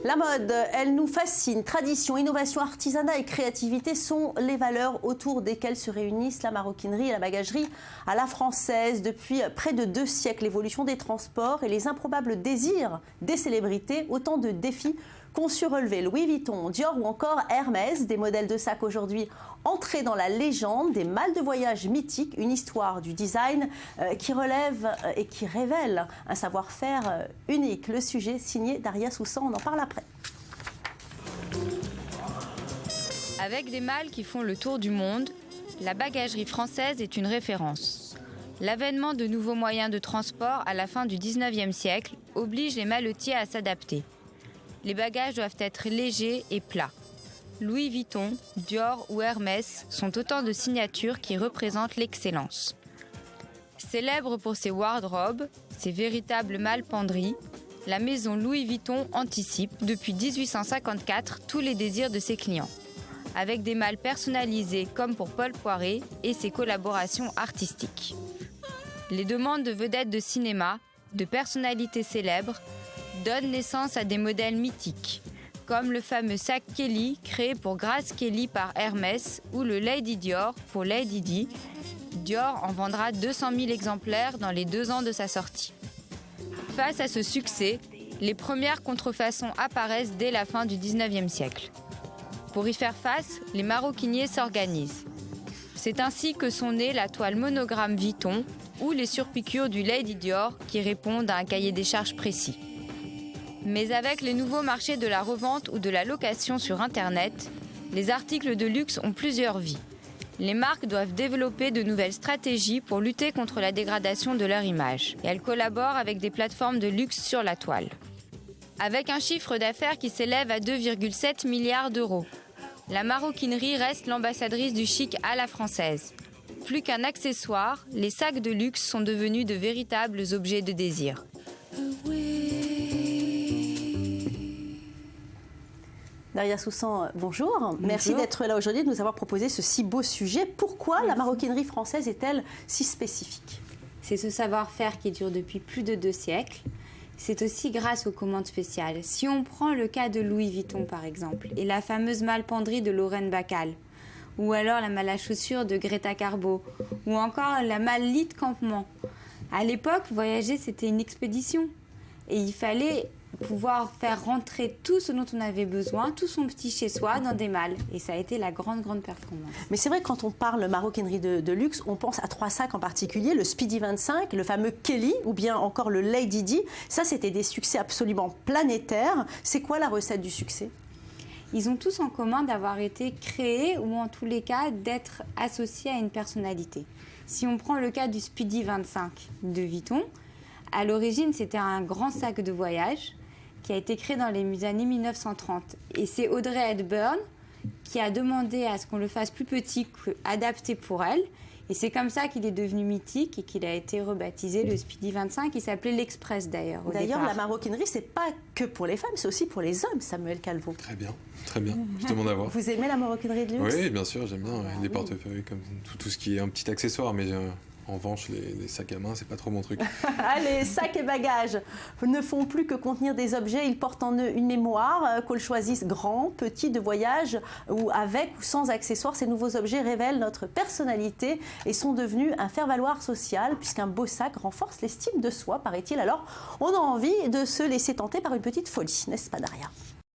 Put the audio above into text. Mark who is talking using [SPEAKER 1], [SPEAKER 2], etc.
[SPEAKER 1] La mode, elle nous fascine. Tradition, innovation, artisanat et créativité sont les valeurs autour desquelles se réunissent la maroquinerie et la bagagerie à la française. Depuis près de 2 siècles, l'évolution des transports et les improbables désirs des célébrités, autant de défis qu'ont su relever Louis Vuitton, Dior ou encore Hermès, des modèles de sacs aujourd'hui entrés dans la légende, des malles de voyage mythiques, une histoire du design qui relève et qui révèle un savoir-faire unique. Le sujet signé Daria Soussan, on en parle après.
[SPEAKER 2] Avec des malles qui font le tour du monde, la bagagerie française est une référence. L'avènement de nouveaux moyens de transport à la fin du 19e siècle oblige les maletiers à s'adapter. Les bagages doivent être légers et plats. Louis Vuitton, Dior ou Hermès sont autant de signatures qui représentent l'excellence. Célèbre pour ses wardrobes, ses véritables malles penderies, la maison Louis Vuitton anticipe depuis 1854 tous les désirs de ses clients, avec des malles personnalisées comme pour Paul Poiret et ses collaborations artistiques. Les demandes de vedettes de cinéma, de personnalités célèbres, donnent naissance à des modèles mythiques, comme le fameux sac Kelly créé pour Grace Kelly par Hermès ou le Lady Dior pour Lady Di. Dior en vendra 200 000 exemplaires dans les 2 ans de sa sortie. Face à ce succès, les premières contrefaçons apparaissent dès la fin du 19e siècle. Pour y faire face, les maroquiniers s'organisent. C'est ainsi que sont nées la toile monogramme Vuitton ou les surpiqûres du Lady Dior qui répondent à un cahier des charges précis. Mais avec les nouveaux marchés de la revente ou de la location sur Internet, les articles de luxe ont plusieurs vies. Les marques doivent développer de nouvelles stratégies pour lutter contre la dégradation de leur image. Et elles collaborent avec des plateformes de luxe sur la toile. Avec un chiffre d'affaires qui s'élève à 2,7 milliards d'euros, la maroquinerie reste l'ambassadrice du chic à la française. Plus qu'un accessoire, les sacs de luxe sont devenus de véritables objets de désir.
[SPEAKER 1] Daria Soussan, bonjour. Merci d'être là aujourd'hui, de nous avoir proposé ce si beau sujet. Pourquoi la maroquinerie française est-elle si spécifique?
[SPEAKER 3] C'est ce savoir-faire qui dure depuis plus de 2 siècles. C'est aussi grâce aux commandes spéciales. Si on prend le cas de Louis Vuitton par exemple, et la fameuse malle penderie de Lorraine Bacal, ou alors la malle à chaussures de Greta Garbo, ou encore la malle lit de campement. À l'époque, voyager c'était une expédition. Et il fallait pouvoir faire rentrer tout ce dont on avait besoin, tout son petit chez-soi, dans des malles. Et ça a été la grande performance.
[SPEAKER 1] Mais c'est vrai que quand on parle maroquinerie de luxe, on pense à 3 sacs en particulier, le Speedy 25, le fameux Kelly ou bien encore le Lady Di. Ça, c'était des succès absolument planétaires. C'est quoi la recette du succès?
[SPEAKER 3] Ils ont tous en commun d'avoir été créés ou en tous les cas d'être associés à une personnalité. Si on prend le cas du Speedy 25 de Vuitton, à l'origine, c'était un grand sac de voyage qui a été créé dans les années 1930. Et c'est Audrey Hepburn qui a demandé à ce qu'on le fasse plus petit, adapté pour elle. Et c'est comme ça qu'il est devenu mythique et qu'il a été rebaptisé le Speedy 25. Il s'appelait l'Express d'ailleurs.
[SPEAKER 1] D'ailleurs, la maroquinerie, c'est pas que pour les femmes, c'est aussi pour les hommes, Samuel Calvo.
[SPEAKER 4] Très bien, très bien. Je demande à voir.
[SPEAKER 1] Vous aimez la maroquinerie de luxe?
[SPEAKER 4] Oui, bien sûr, j'aime bien les portefeuilles, comme tout ce qui est un petit accessoire, mais en revanche, les sacs à main, c'est pas trop mon truc.
[SPEAKER 1] Allez, sacs et bagages ne font plus que contenir des objets. Ils portent en eux une mémoire, qu'on le choisisse grand, petit, de voyage, ou avec ou sans accessoires. Ces nouveaux objets révèlent notre personnalité et sont devenus un faire-valoir social, puisqu'un beau sac renforce l'estime de soi, paraît-il. Alors, on a envie de se laisser tenter par une petite folie, n'est-ce pas, Daria?